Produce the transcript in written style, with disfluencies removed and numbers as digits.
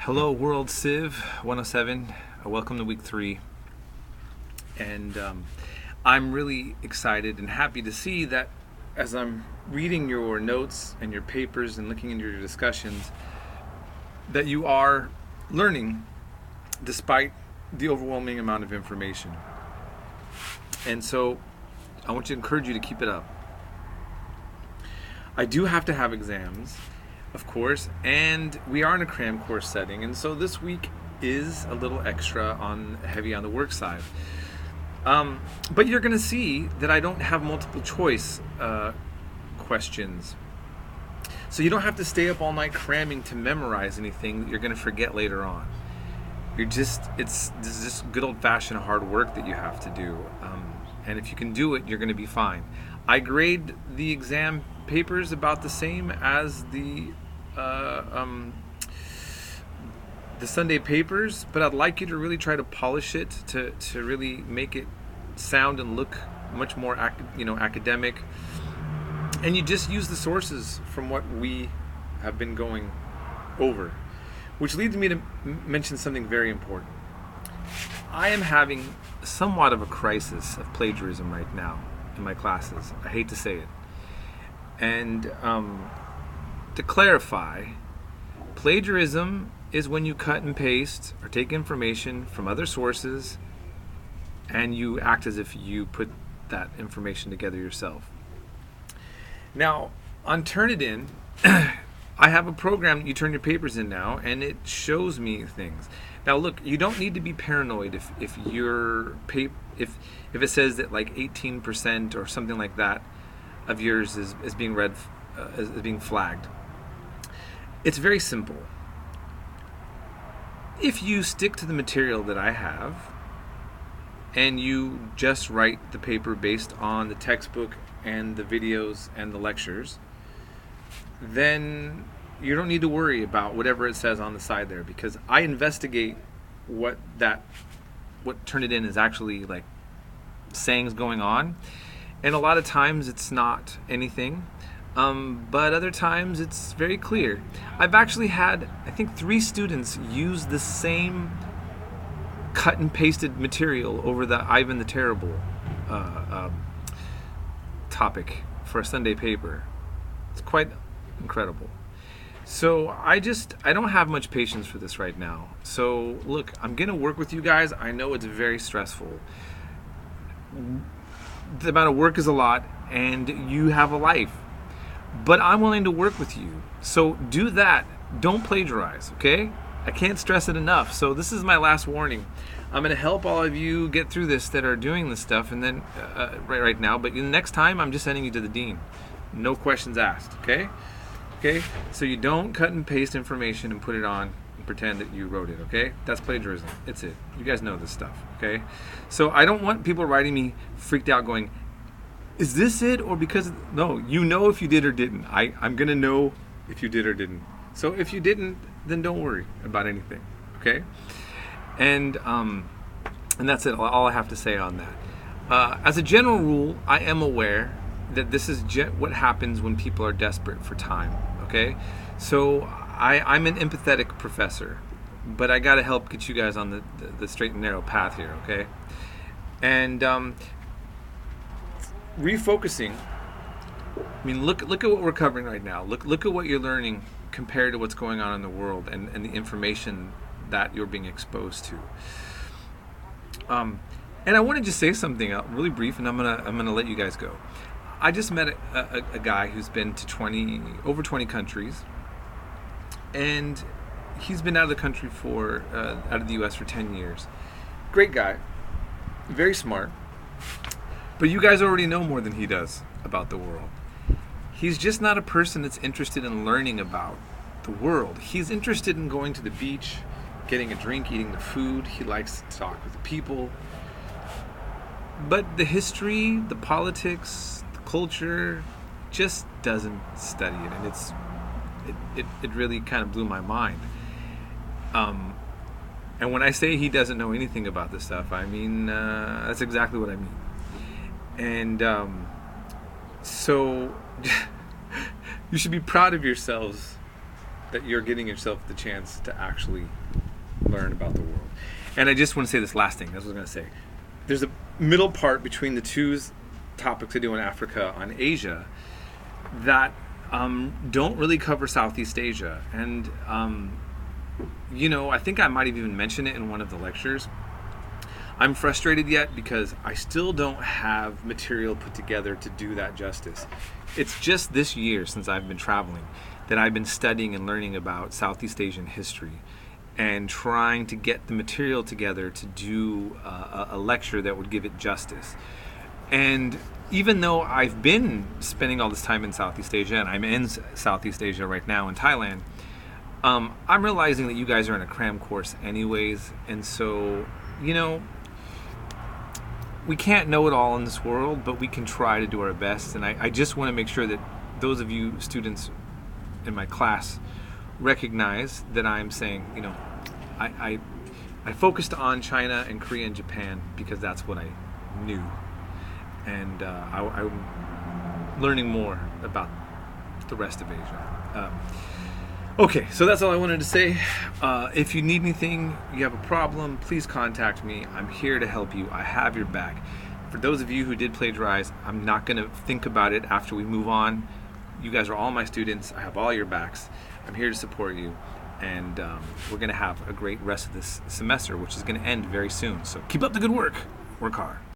Hello, World Civ 107. Welcome to week 3. And I'm really excited and happy to see that as I'm reading your notes and your papers and looking into your discussions, that you are learning despite the overwhelming amount of information. And so I want to encourage you to keep it up. I do have to have exams, of course, and we are in a cram course setting, and so this week is a little extra heavy on the work side. But you're going to see that I don't have multiple choice questions. So you don't have to stay up all night cramming to memorize anything that you're going to forget later on. This is just good old-fashioned hard work that you have to do. And if you can do it, you're going to be fine. I grade the exam papers about the same as the Sunday papers, but I'd like you to really try to polish it to really make it sound and look much more academic. And you just use the sources from what we have been going over, which leads me to mention something very important. I am having somewhat of a crisis of plagiarism right now in my classes. I hate to say it. And to clarify, plagiarism is when you cut and paste or take information from other sources and you act as if you put that information together yourself. Now, on Turnitin, I have a program that you turn your papers in now, and it shows me things. Now, look, you don't need to be paranoid if it says that like 18% or something like that of yours is being read as being flagged. It's very simple. If you stick to the material that I have and you just write the paper based on the textbook and the videos and the lectures, then you don't need to worry about whatever it says on the side there, because I investigate what Turnitin is actually like saying is going on. And a lot of times it's not anything, but other times it's very clear. I've actually had, I think, 3 students use the same cut and pasted material over the Ivan the Terrible topic for a Sunday paper. It's quite incredible. So I don't have much patience for this right now. So look, I'm going to work with you guys. I know it's very stressful. The amount of work is a lot, and you have a life. But I'm willing to work with you. So do that. Don't plagiarize, okay? I can't stress it enough. So this is my last warning. I'm going to help all of you get through this that are doing this stuff, and then right now. But the next time, I'm just sending you to the dean. No questions asked, okay? Okay? So you don't cut and paste information and put it on and pretend that you wrote it, okay? That's plagiarism. It's it. You guys know this stuff, okay? So I don't want people writing me freaked out going, is this it? Or because, no, you know if you did or didn't. I'm going to know if you did or didn't. So if you didn't, then don't worry about anything, okay? And that's it, all I have to say on that. As a general rule, I am aware that this is what happens when people are desperate for time, okay? So I'm an empathetic professor, but I got to help get you guys on the straight and narrow path here, okay? And refocusing, I mean, look at what we're covering right now. Look at what you're learning compared to what's going on in the world and the information that you're being exposed to. And I want to just say something really brief, and I'm gonna let you guys go. I just met a guy who's been to over 20 countries, and he's been out of the country out of the U.S. for 10 years. Great guy, very smart, but you guys already know more than he does about the world. He's just not a person that's interested in learning about the world. He's interested in going to the beach, getting a drink, eating the food. He likes to talk with the people. But the history, the politics, the culture, just doesn't study it. And it really kind of blew my mind. And when I say he doesn't know anything about this stuff, I mean, that's exactly what I mean. And so you should be proud of yourselves that you're giving yourself the chance to actually learn about the world. And I just want to say this last thing. That's what I was going to say. There's a middle part between the two topics I do on Africa, on Asia, that don't really cover Southeast Asia. And, I think I might have even mentioned it in one of the lectures. I'm frustrated yet because I still don't have material put together to do that justice. It's just this year, since I've been traveling, that I've been studying and learning about Southeast Asian history and trying to get the material together to do a lecture that would give it justice. And even though I've been spending all this time in Southeast Asia, and I'm in Southeast Asia right now in Thailand, I'm realizing that you guys are in a cram course anyways, and so, we can't know it all in this world, but we can try to do our best. And I just want to make sure that those of you students in my class recognize that I'm saying, I focused on China and Korea and Japan because that's what I knew. And I'm learning more about the rest of Asia. Okay, so that's all I wanted to say. If you need anything, you have a problem, please contact me. I'm here to help you. I have your back. For those of you who did plagiarize, I'm not going to think about it after we move on. You guys are all my students. I have all your backs. I'm here to support you. And we're going to have a great rest of this semester, which is going to end very soon. So keep up the good work. Work hard.